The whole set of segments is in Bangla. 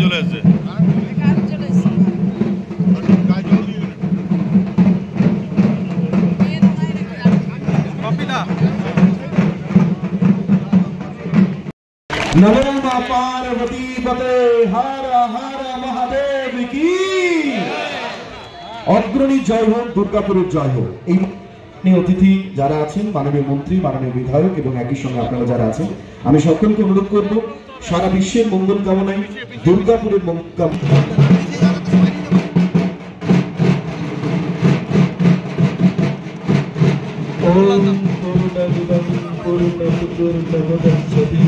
চলে আসছে। नमो पार्वती पते हर हर महादेव की अग्रणी जय हो दुर्गापुर जय हो। अतिथि যারা আছেন মাননীয় মন্ত্রী মাননীয় বিধায়ক এবং একই সঙ্গে আপনারা যারা আছেন আমি সকলকে অনুরোধ করব সারা বিশ্বের মঙ্গল কামনায় দুর্গাপুরের মঙ্গল কামনায় ওম পূর্ণমিদং পূর্ণমুদচ্যতে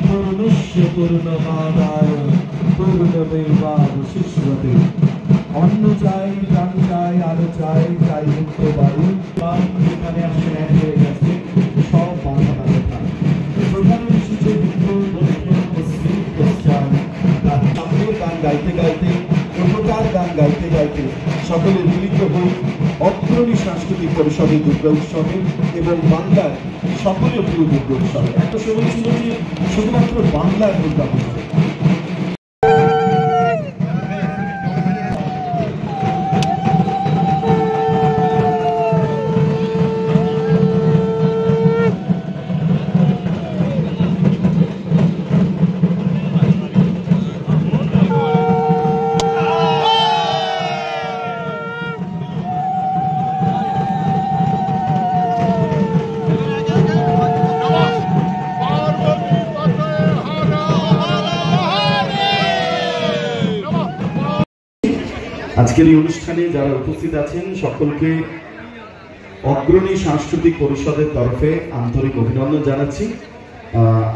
পূর্ণস্য পূর্ণমাদায় পূর্ণমেবাবশিষ্যতে। অন্ন চাই প্রাণ চাই আলো চাই চাই মুক্ত বায়ু। এখানে আসলে এক হয়ে গেছে সব বাংলা কথা প্রধান এসেছে হিন্দু মুসলিম খ্রিস্টান গান গাইতে গাইতে উপকার গান গাইতে গাইতে সকলে মিলিত হই অগ্রণী সাংস্কৃতিক পরিষদের দুর্গা উৎসবে এবং বাংলার সকলের প্রিয় দুর্গা উৎসবে। একটা সময় ছিল যে শুধুমাত্র বাংলার দুর্গা পুজো। আজকের এই অনুষ্ঠানে যারা উপস্থিত আছেন সকলকে অগ্রণী সাংস্কৃতিক পরিষদের তরফে আন্তরিক অভিনন্দন জানাচ্ছি।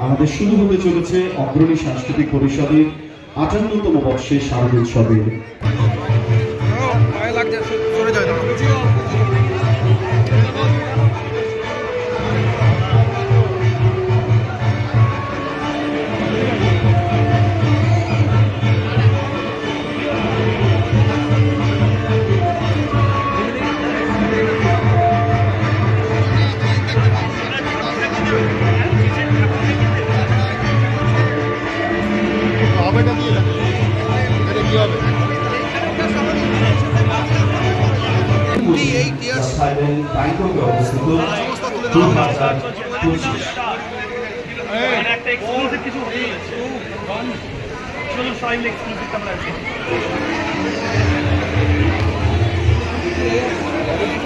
আমাদের শুরু হতে চলেছে অগ্রণী সাংস্কৃতিক পরিষদের ৫৮তম বর্ষের শারদোৎসবের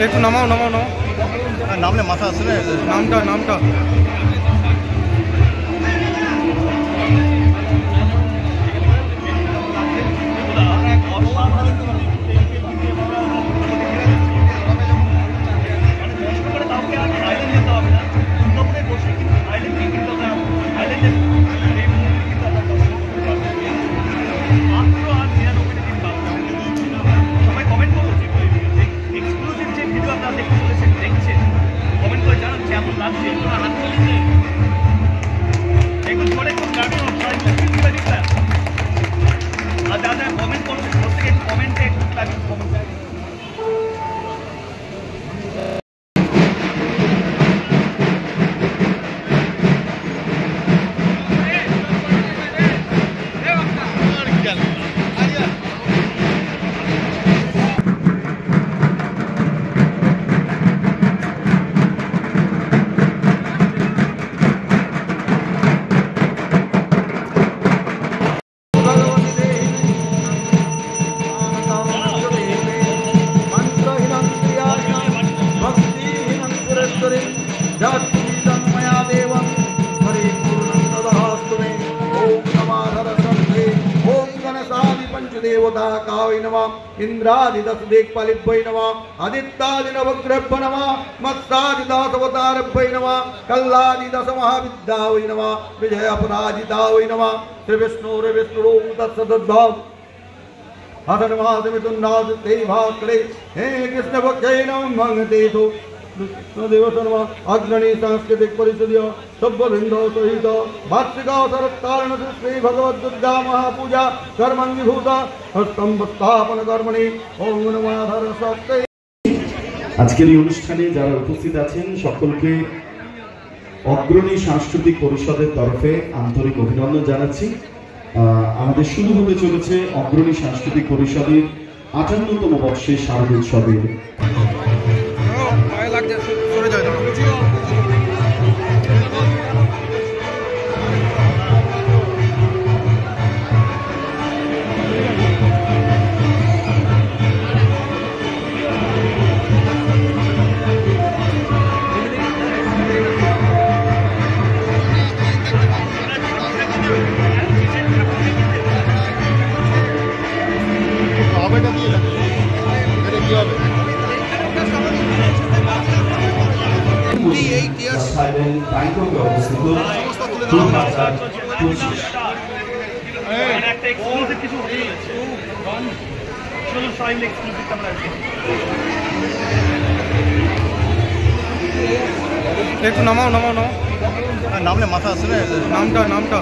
একটু নামাও নামাও নাও নামলে মাথা আছে না নামটা নামটা देवता कावै नमः इंद्रादिदश दिक्पालिभ्यै नमः आदित्यादिनवग्रभ्यो नमः मत्स्यादिदासवतारभ्यै नमः कल्लादिदश महाविद्यावै नमः विजयापराजितावै नमः श्री विष्णुर्विष्णुः तत्सदद्भाव हसनमासमितुन्नाथ ते भास्करे हे कृष्ण भक्त्यै नमः मंगतेषु देवसर्व अग्रणी सांस्कृतिक परिषदीय सभ्यवृंद सहित वार्षिक शरत्कारण श्री भगवद दुर्गा महापूजा कर्मंगीभूत स्तंभ स्थापन कर्मणि ओम नमः सरस्वती। আজকের এই অনুষ্ঠানে যারা উপস্থিত আছেন সকলকে অগ্রণী সাংস্কৃতিক পরিষদের তরফে আন্তরিক অভিনন্দন জানাচ্ছি। আমাদের শুরু হতে চলেছে অগ্রণী সাংস্কৃতিক পরিষদের 58তম বর্ষের শারদোৎসবে। পায়ে লাগছে, সরে যায় না। আবেটা দিয়ে এটা কি হবে? একটু নামাও নামাও নামাও নামলে মাথা আসছে না নামটা